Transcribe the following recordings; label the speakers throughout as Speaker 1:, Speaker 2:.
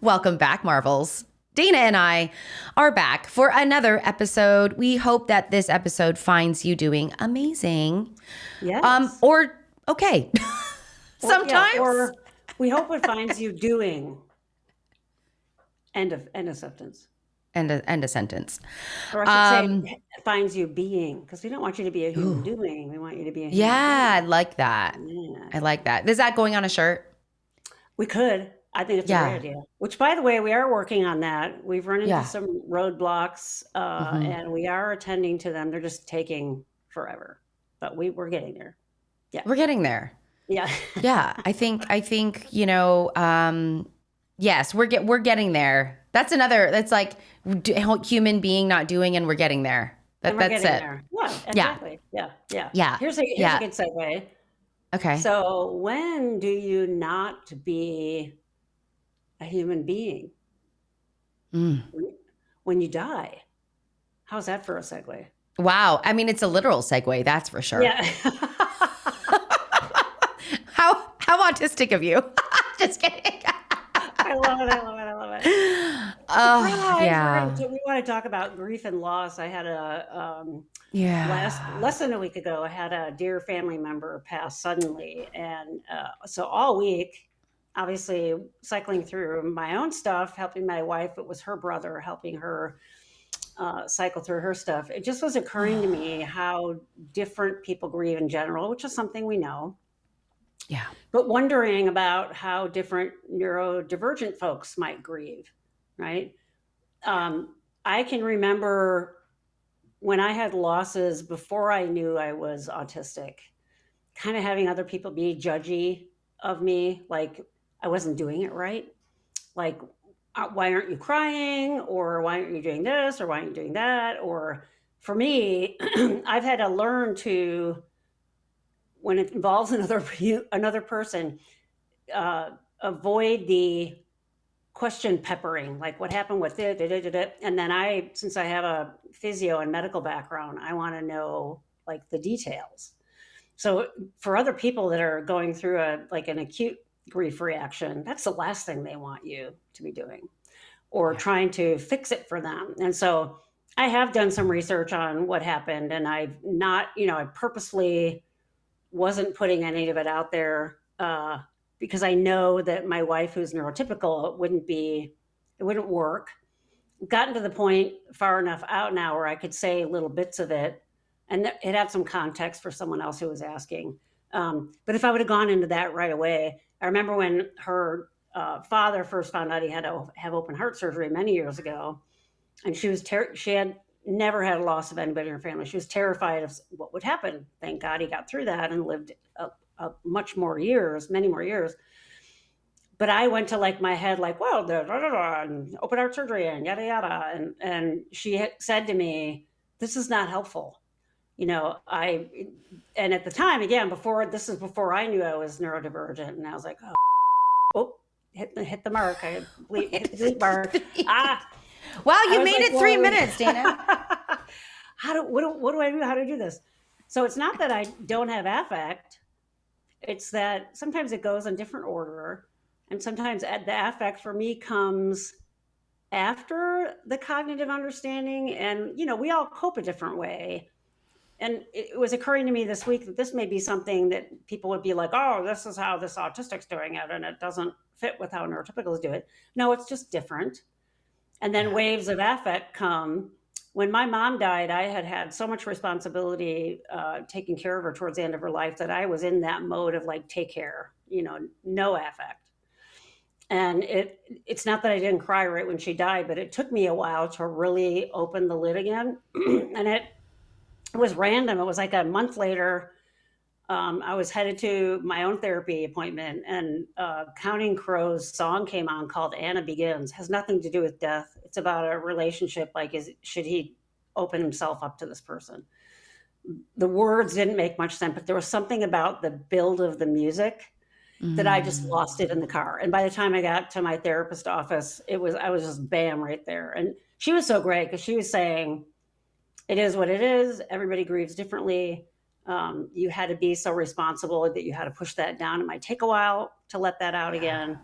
Speaker 1: Welcome back, Marvels. Dana and I are back for another episode. We hope that this episode finds you doing amazing.
Speaker 2: Yes.
Speaker 1: Or okay. Sometimes.
Speaker 2: Yeah, or we hope it finds you doing. End of sentence.
Speaker 1: End a sentence.
Speaker 2: Or I should say finds you being, because we don't want you to be a human doing. We want you to be a human
Speaker 1: I
Speaker 2: being.
Speaker 1: like that.
Speaker 2: Yeah.
Speaker 1: I like that. Is that going on a shirt?
Speaker 2: We could. I think it's a great idea. Which, by the way, we are working on that. We've run into some roadblocks, and we are attending to them. They're just taking forever, but we're getting there. Yeah,
Speaker 1: we're getting there.
Speaker 2: Yeah,
Speaker 1: yeah. I think yes, we're getting there. That's another. That's like human being not doing, and we're getting there. That's it.
Speaker 2: There. Yeah, exactly. Yeah. Here's a good segue.
Speaker 1: Okay.
Speaker 2: So when do you not be a human being? When you die. How's that for a segue?
Speaker 1: Wow. I mean, it's a literal segue, that's for sure.
Speaker 2: Yeah.
Speaker 1: How autistic of you. Just kidding.
Speaker 2: I love it. Yeah. We want to talk about grief and loss. I had less than a week ago, I had a dear family member pass suddenly. And so all week, obviously cycling through my own stuff, helping my wife, it was her brother, helping her cycle through her stuff. It just was occurring to me how different people grieve in general, which is something we know.
Speaker 1: Yeah.
Speaker 2: But wondering about how different neurodivergent folks might grieve, right? I can remember when I had losses before I knew I was autistic, kind of having other people be judgy of me, like I wasn't doing it right. Like, why aren't you crying? Or why aren't you doing this? Or why aren't you doing that? Or for me, I've had to learn to, when it involves another person, avoid the question peppering, like what happened with it. And then since I have a physio and medical background, I want to know like the details. So for other people that are going through an acute grief reaction, that's the last thing they want you to be doing, or trying to fix it for them. And so I have done some research on what happened, and I purposely wasn't putting any of it out there because I know that my wife, who's neurotypical, it wouldn't work. Gotten to the point far enough out now where I could say little bits of it, and it had some context for someone else who was asking. But if I would have gone into that right away, I remember when her father first found out he had to have open heart surgery many years ago, and she had never had a loss of anybody in her family. She was terrified of what would happen. Thank God he got through that and lived many more years. But I went to my head, well, and open heart surgery and yada, yada. And she said to me, this is not helpful. And at the time, again, before I knew I was neurodivergent, and I was like, hit the mark. I hit the delete mark.
Speaker 1: Wow, you made it 3 minutes, Dana.
Speaker 2: What do I do? How do I do this? So it's not that I don't have affect. It's that sometimes it goes in different order. And sometimes the affect for me comes after the cognitive understanding. And, we all cope a different way. And it was occurring to me this week that this may be something that people would be like, oh, this is how this autistic's doing it, and it doesn't fit with how neurotypicals do it. No, it's just different. And then waves of affect come. When my mom died, I had so much responsibility taking care of her towards the end of her life that I was in that mode of take care, no affect. And it's not that I didn't cry right when she died, but it took me a while to really open the lid again. And it was random. It was like a month later, I was headed to my own therapy appointment, and Counting Crows song came on called Anna Begins. Has nothing to do with death. It's about a relationship, should he open himself up to this person? The words didn't make much sense, but there was something about the build of the music that I just lost it
Speaker 1: Mm.
Speaker 2: in the car. And by the time I got to my therapist office, I was just bam right there. And she was so great because she was saying, it is what it is. Everybody grieves differently. You had to be so responsible that you had to push that down. It might take a while to let that out
Speaker 1: Yeah.
Speaker 2: again.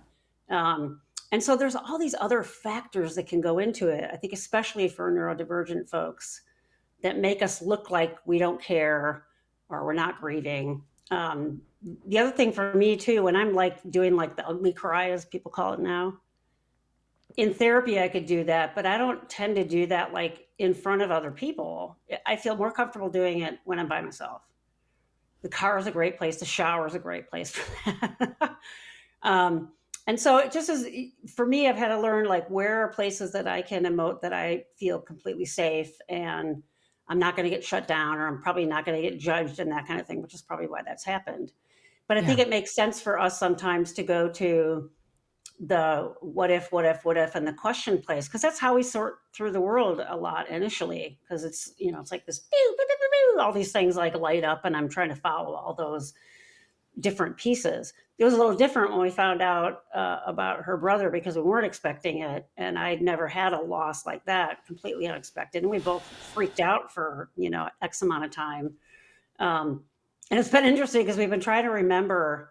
Speaker 2: And so there's all these other factors that can go into it. I think, especially for neurodivergent folks, that make us look like we don't care or we're not grieving. The other thing for me too, when I'm like doing like the ugly cry, as people call it now, in therapy, I could do that, but I don't tend to do that like in front of other people. I feel more comfortable doing it when I'm by myself. The car is a great place. The shower is a great place for that. And so it just is for me, I've had to learn like where are places that I can emote that I feel completely safe and I'm not going to get shut down or I'm probably not going to get judged and that kind of thing, which is probably why that's happened. But I think
Speaker 1: Yeah.
Speaker 2: it makes sense for us sometimes to go to the what if, what if, what if, and the question place, because that's how we sort through the world a lot initially, because it's, it's like this, all these things like light up, and I'm trying to follow all those different pieces. It was a little different when we found out about her brother because we weren't expecting it. And I'd never had a loss like that, completely unexpected. And we both freaked out for, X amount of time. And it's been interesting because we've been trying to remember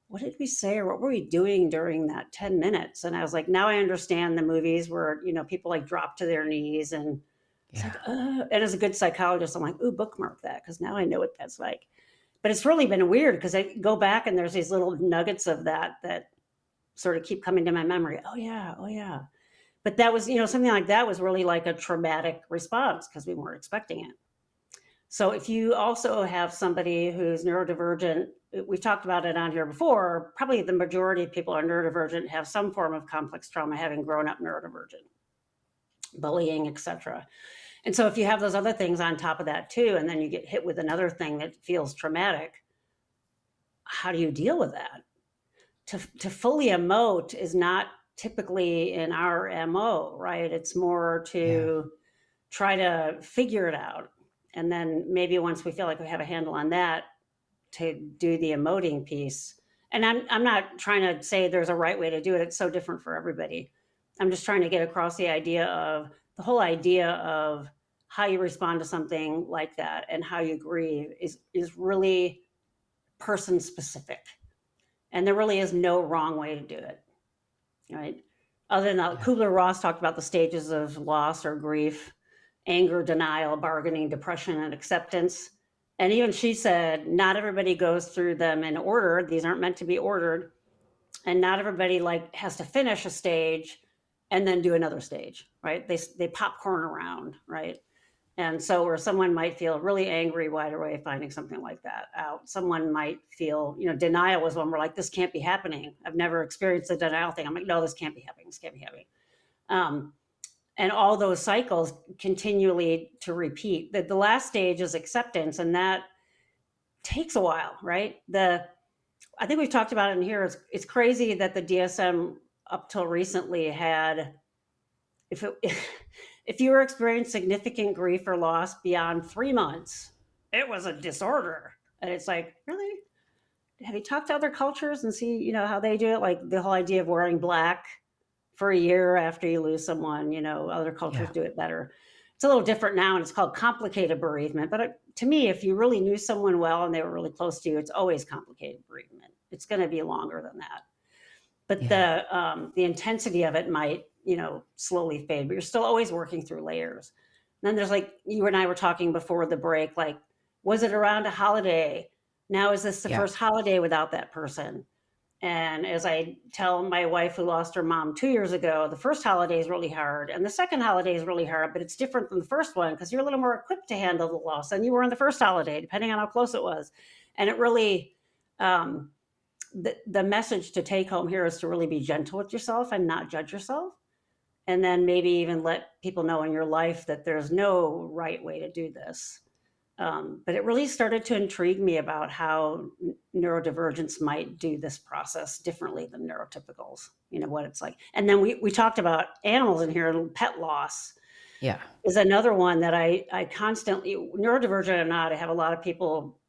Speaker 2: what did we say or what were we doing during that 10 minutes? And I was like, now I understand the movies where, people like drop to their knees and it's
Speaker 1: Yeah.
Speaker 2: like, and as a good psychologist, I'm like, ooh, bookmark that because now I know what that's like. But it's really been weird because I go back and there's these little nuggets of that sort of keep coming to my memory. Oh yeah, oh yeah. But that was, something like that was really like a traumatic response because we weren't expecting it. So if you also have somebody who's neurodivergent, we've talked about it on here before, probably the majority of people are neurodivergent, have some form of complex trauma, having grown up neurodivergent, bullying, etc. And so if you have those other things on top of that too, and then you get hit with another thing that feels traumatic, how do you deal with that? To fully emote is not typically in our MO, right? It's more
Speaker 1: Yeah.
Speaker 2: to try to figure it out. And then maybe once we feel like we have a handle on that, to do the emoting piece. And I'm not trying to say there's a right way to do it. It's so different for everybody. I'm just trying to get across the whole idea of how you respond to something like that and how you grieve is really person specific. And there really is no wrong way to do it, right? Other than that,
Speaker 1: Yeah.
Speaker 2: Kubler-Ross talked about the stages of loss or grief: anger, denial, bargaining, depression, and acceptance. And even she said, not everybody goes through them in order. These aren't meant to be ordered. And not everybody like has to finish a stage and then do another stage, right? They popcorn around, right? And so where someone might feel really angry right away finding something like that out. Someone might feel, denial was one where like, this can't be happening. I've never experienced the denial thing. I'm like, no, this can't be happening. This can't be happening. And all those cycles continually to repeat. The last stage is acceptance, and that takes a while, right? I think we've talked about it in here. It's crazy that the DSM up till recently had, if it, if you were experiencing significant grief or loss beyond 3 months, it was a disorder. And it's like, really? Have you talked to other cultures and see, how they do it? Like the whole idea of wearing black for a year after you lose someone, other cultures
Speaker 1: Yeah.
Speaker 2: do it better. It's a little different now, and it's called complicated bereavement. But to me, if you really knew someone well and they were really close to you, it's always complicated bereavement. It's going to be longer than that. But
Speaker 1: Yeah.
Speaker 2: the intensity of it might, slowly fade, but you're still always working through layers. And then there's like you and I were talking before the break, like, was it around a holiday? Now is this the
Speaker 1: Yeah.
Speaker 2: first holiday without that person? And as I tell my wife who lost her mom 2 years ago, the first holiday is really hard. And the second holiday is really hard, but it's different than the first one because you're a little more equipped to handle the loss than you were on the first holiday, depending on how close it was. And it really, the message to take home here is to really be gentle with yourself and not judge yourself. And then maybe even let people know in your life that there's no right way to do this. But it really started to intrigue me about how neurodivergents might do this process differently than neurotypicals, what it's like. And then we talked about animals in here, pet loss
Speaker 1: Yeah.
Speaker 2: is another one that I constantly, neurodivergent or not, I have a lot of people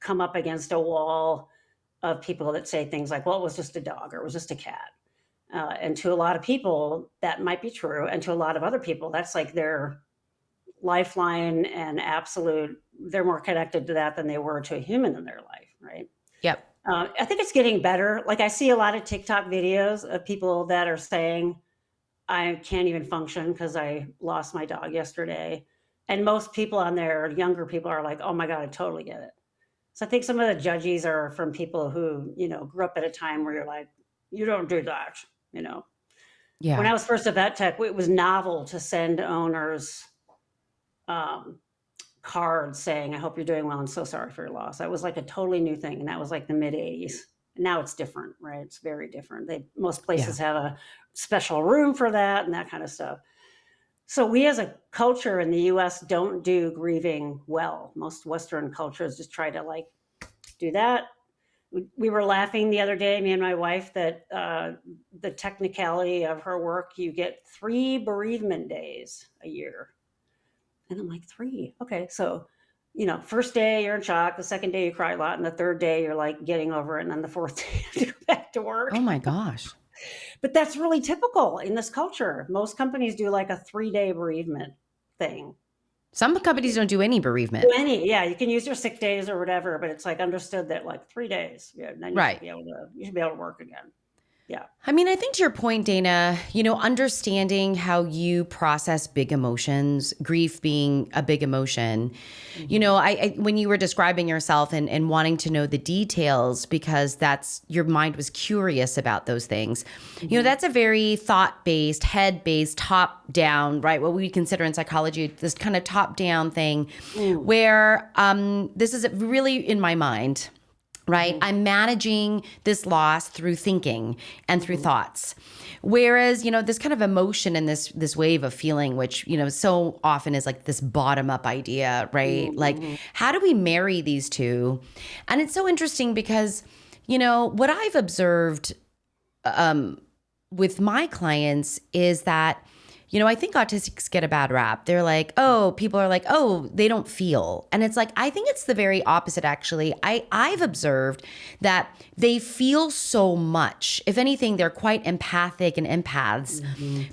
Speaker 2: come up against a wall of people that say things like, well, it was just a dog or it was just a cat. And to a lot of people, that might be true. And to a lot of other people, that's like their lifeline and absolute, they're more connected to that than they were to a human in their life, right?
Speaker 1: Yep.
Speaker 2: I think it's getting better. Like I see a lot of TikTok videos of people that are saying, I can't even function because I lost my dog yesterday. And most people on there, younger people, are like, oh my God, I totally get it. So I think some of the judges are from people who, grew up at a time where you're like, you don't do that, When
Speaker 1: Yeah.
Speaker 2: I was first at Vet Tech, it was novel to send owners cards saying, I hope you're doing well and so sorry for your loss. That was like a totally new thing. And that was like the mid 80s. Now it's different, right? It's very different. Most places have a special room for that and that kind of stuff. So we as a culture in the US don't do grieving well. Most Western cultures just try to like do that. We were laughing the other day, me and my wife, that the technicality of her work, you get 3 bereavement days a year. And I'm like, 3? Okay. So, first day you're in shock, the second day you cry a lot, and the third day you're like getting over it, and then the fourth day you have to go back to work.
Speaker 1: Oh my gosh.
Speaker 2: But that's really typical in this culture. Most companies do like a 3-day bereavement thing.
Speaker 1: Some companies don't do any bereavement.
Speaker 2: Yeah, you can use your sick days or whatever, but it's like understood that like 3 days, then you should be able to work again. Yeah.
Speaker 1: I mean, I think to your point, Dana, understanding how you process big emotions, grief being a big emotion, I when you were describing yourself and wanting to know the details because your mind was curious about those things, that's a very thought-based, head-based, top-down, right? What we consider in psychology, this kind of top-down thing where this is really in my mind. Right? I'm managing this loss through thinking and through thoughts. Whereas, this kind of emotion and this wave of feeling, which, so often is like this bottom up idea, right? Like, how do we marry these two? And it's so interesting because, what I've observed with my clients is that, I think autistics get a bad rap. They're like, people are like, they don't feel. And it's like, I think it's the very opposite, actually. I've observed that they feel so much. If anything, they're quite empathic and empaths,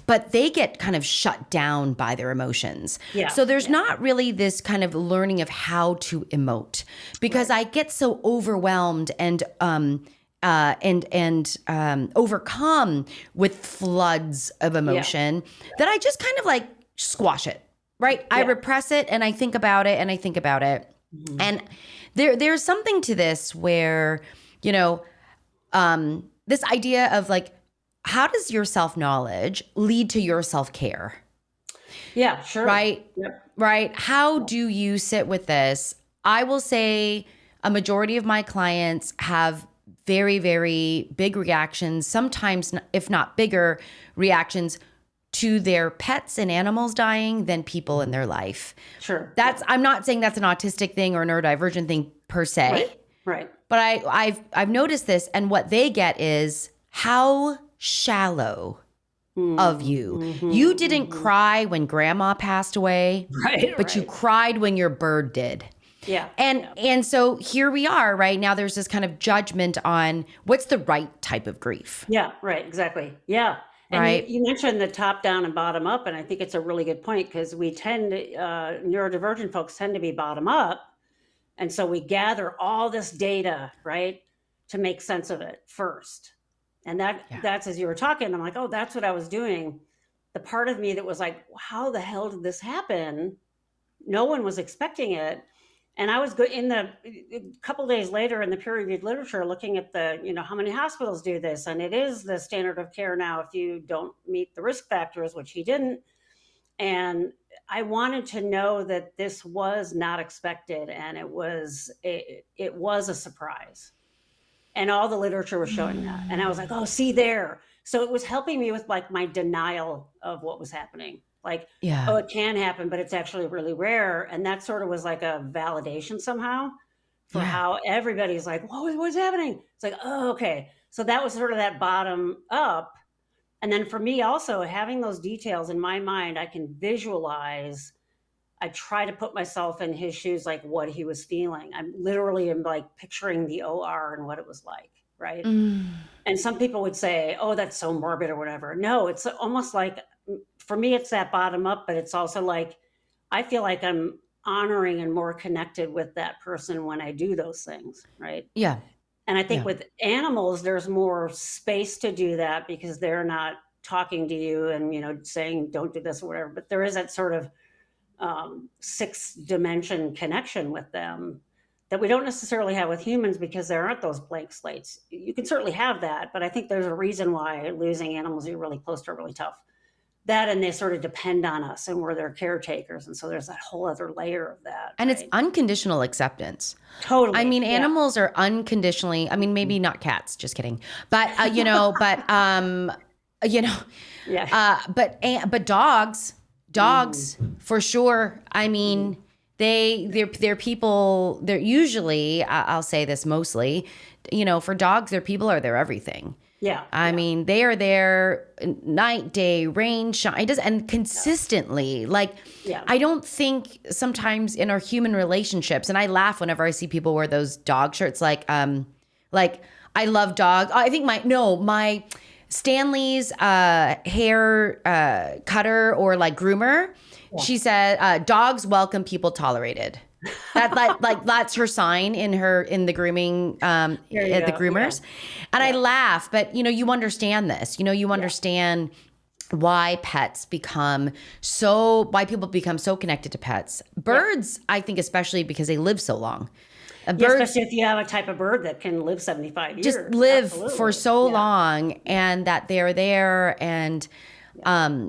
Speaker 1: but they get kind of shut down by their emotions. Yeah. So there's not really this kind of learning of how to emote because I get so overwhelmed and overcome with floods of emotion that I just kind of like squash it, right? I repress it and I think about it and I think about it. And there's something to this where, this idea of like, how does your self-knowledge lead to your self-care?
Speaker 2: Yeah, sure.
Speaker 1: Right? Yep. Right? How do you sit with this? I will say a majority of my clients have very, very big reactions, sometimes, if not bigger reactions to their pets and animals dying than people in their life.
Speaker 2: Sure.
Speaker 1: I'm not saying that's an autistic thing or a neurodivergent thing per se.
Speaker 2: Right.
Speaker 1: But I've noticed this, and what they get is how shallow of you. You didn't cry when grandma passed away, but you cried when your bird did.
Speaker 2: Yeah.
Speaker 1: And so here we are, right? Now there's this kind of judgment on what's the right type of grief.
Speaker 2: Yeah, right. Exactly. Yeah. And
Speaker 1: right.
Speaker 2: You mentioned the top down and bottom up. And I think it's a really good point because neurodivergent folks tend to be bottom up. And so we gather all this data, right, to make sense of it first. And that's as you were talking, I'm like, that's what I was doing. The part of me that was like, how the hell did this happen? No one was expecting it. And I was a couple days later in the peer-reviewed literature looking at how many hospitals do this. And it is the standard of care now if you don't meet the risk factors, which he didn't. And I wanted to know that this was not expected and it was a surprise. And all the literature was showing that. And I was like, see there. So it was helping me with like my denial of what was happening. Like, it can happen, but it's actually really rare. And that sort of was like a validation somehow for how everybody's like, what's happening? It's like, okay. So that was sort of that bottom up. And then for me also having those details in my mind, I can visualize I try to put myself in his shoes, like what he was feeling. I'm literally am like picturing the OR and what it was like, right? And some people would say, oh, that's so morbid or whatever. No, it's almost like, for me, it's that bottom up, but it's also like, I feel like I'm honoring and more connected with that person when I do those things, right?
Speaker 1: Yeah.
Speaker 2: And I think
Speaker 1: Yeah.
Speaker 2: with animals, there's more space to do that because they're not talking to you and, saying, don't do this or whatever. But there is that sort of 6-dimension connection with them that we don't necessarily have with humans because there aren't those blank slates. You can certainly have that, but I think there's a reason why losing animals you're really close to are really tough. That, and they sort of depend on us and we're their caretakers. And so there's that whole other layer of that.
Speaker 1: And
Speaker 2: right?
Speaker 1: it's unconditional acceptance.
Speaker 2: Totally.
Speaker 1: I mean, animals are unconditionally, I mean, maybe not cats, just kidding. But, but dogs for sure. I mean, they're people, they're usually, I'll say this mostly, for dogs, their people are their everything.
Speaker 2: Yeah.
Speaker 1: I mean, they are there night, day, rain, shine, and consistently. I don't think sometimes in our human relationships, and I laugh whenever I see people wear those dog shirts, like I love dogs. I think my Stanley's hair cutter or like groomer, she said, dogs welcome, people tolerated. That's her sign in the grooming at the groomers. And I laugh, but you understand this. You understand why people become so connected to pets. Birds, I think, especially because they live so long.
Speaker 2: Especially if you have a type of bird that can live 75 years.
Speaker 1: Just live for so long, and that they're there. And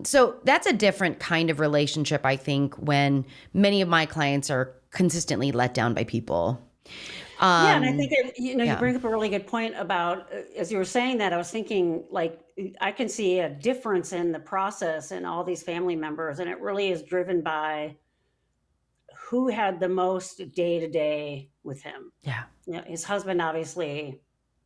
Speaker 1: so that's a different kind of relationship, I think, when many of my clients are consistently let down by people.
Speaker 2: And I think you bring up a really good point about, as you were saying that, I was thinking, like, I can see a difference in the process in all these family members, and it really is driven by who had the most day-to-day with him.
Speaker 1: Yeah.
Speaker 2: His husband, obviously,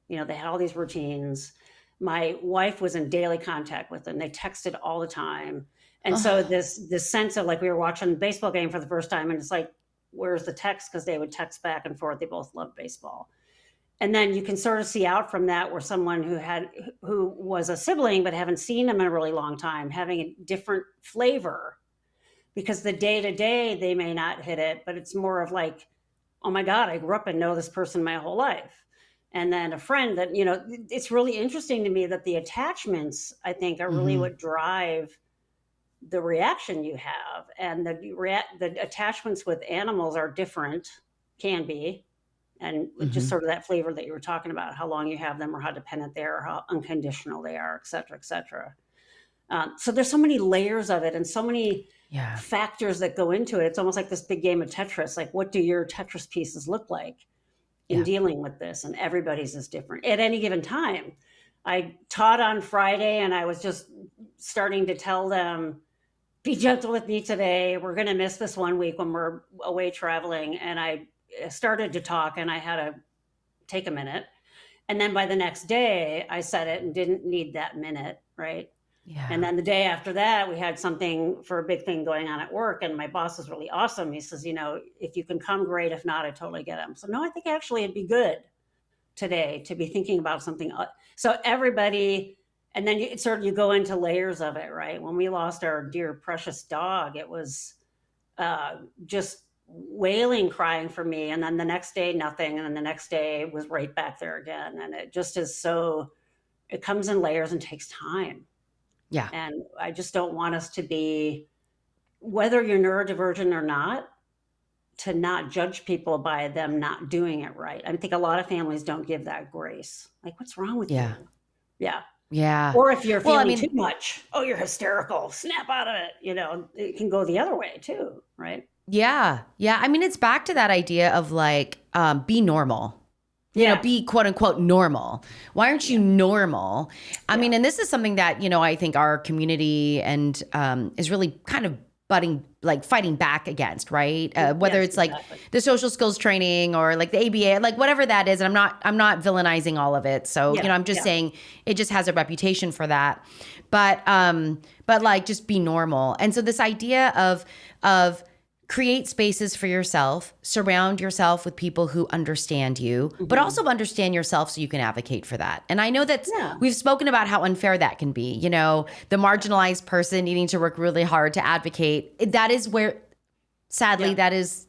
Speaker 2: they had all these routines. My wife was in daily contact with him. They texted all the time. And so this sense of, like, we were watching a baseball game for the first time, and it's like, where's the text? Because they would text back and forth. They both loved baseball. And then you can sort of see out from that where someone who was a sibling but haven't seen them in a really long time, having a different flavor, because the day-to-day they may not hit it, but it's more of like, oh my God, I grew up and know this person my whole life. And then a friend that, it's really interesting to me that the attachments, I think, are really what drive the reaction you have. And the attachments with animals are different, can be. And just sort of that flavor that you were talking about, how long you have them or how dependent they are, or how unconditional they are, et cetera, et cetera. So there's so many layers of it and so many factors that go into it. It's almost like this big game of Tetris. Like, what do your Tetris pieces look like in dealing with this? And everybody's is different at any given time. I taught on Friday and I was just starting to tell them, be gentle with me today. We're going to miss this 1 week when we're away traveling. And I started to talk and I had to take a minute. And then by the next day, I said it and didn't need that minute, right? Yeah. And then the day after that, we had something for a big thing going on at work. And my boss is really awesome. He says, if you can come, great. If not, I totally get him. So no, I think actually it'd be good today to be thinking about something. So everybody, and then you go into layers of it, right? When we lost our dear precious dog, it was just wailing, crying for me. And then the next day, nothing. And then the next day was right back there again. And it just is it comes in layers and takes time. Yeah. And I just don't want us to be, whether you're neurodivergent or not, to not judge people by them not doing it right. I think a lot of families don't give that grace. Like, what's wrong with you? Yeah. Yeah. Or if you're feeling too much, oh, you're hysterical, snap out of it. It can go the other way too, right?
Speaker 1: Yeah. Yeah. I mean, it's back to that idea of like, be normal. Be quote unquote normal. Why aren't you normal? I mean, and this is something that, I think our community and is really kind of fighting back against, right? Whether it's like the social skills training or like the ABA, like whatever that is. And I'm not villainizing all of it. So, I'm just saying it just has a reputation for that. But like just be normal. And so this idea of create spaces for yourself, surround yourself with people who understand you, but also understand yourself so you can advocate for that. And I know that we've spoken about how unfair that can be, you know, the marginalized person needing to work really hard to advocate. That is where, sadly, that is,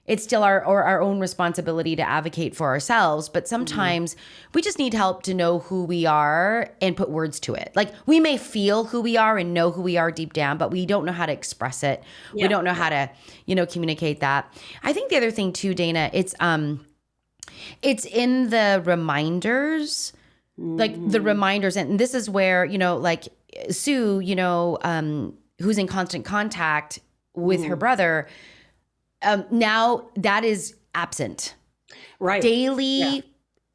Speaker 1: it's still our own responsibility to advocate for ourselves. But sometimes we just need help to know who we are and put words to it. Like, we may feel who we are and know who we are deep down, but we don't know how to express it. We don't know how to, you know, communicate that. I think the other thing too, Dana, it's in the reminders, like the reminders. And this is where, you know, like Sue, you know, who's in constant contact with her brother, now that is absent.
Speaker 2: Right.
Speaker 1: Daily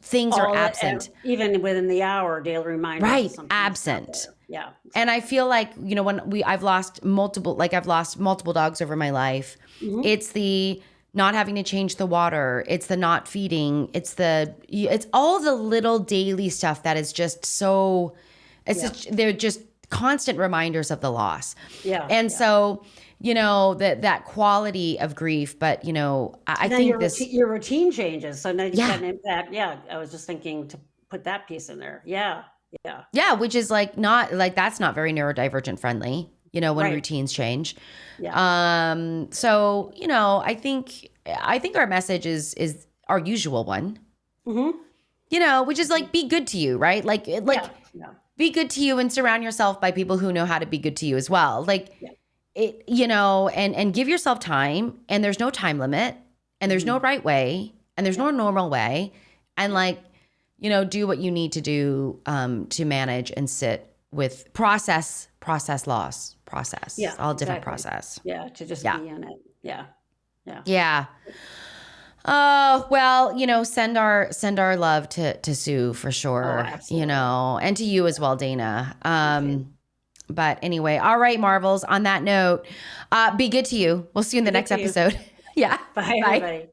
Speaker 1: things are absent.
Speaker 2: Even within the hour, daily reminders.
Speaker 1: Right. Absent.
Speaker 2: Yeah.
Speaker 1: And I feel like, you know, when I've lost multiple dogs over my life. It's the not having to change the water. It's the not feeding. It's all the little daily stuff that is just so, they're just constant reminders of the loss. Yeah. And so, you know, that quality of grief, but, you know, I think
Speaker 2: your routine changes. So now you got an impact. Yeah. I was just thinking to put that piece in there. Yeah. Yeah. Yeah.
Speaker 1: Which is like that's not very neurodivergent friendly, you know, when routines change. Yeah. So, you know, I think our message is our usual one, you know, which is like, be good to you, right? Like, be good to you and surround yourself by people who know how to be good to you as well. Like, it, you know, and give yourself time, and there's no time limit, and there's no right way, and there's no normal way. And like, you know, do what you need to do to manage and sit with process loss, all different process.
Speaker 2: Yeah. To just be in it. Yeah. Yeah.
Speaker 1: Yeah. Oh, well, you know, send our love to Sue for sure, you know, and to you as well, Dana. But anyway, all right, Marvels, on that note, be good to you. We'll see you in the next episode. Yeah.
Speaker 2: Bye, everybody.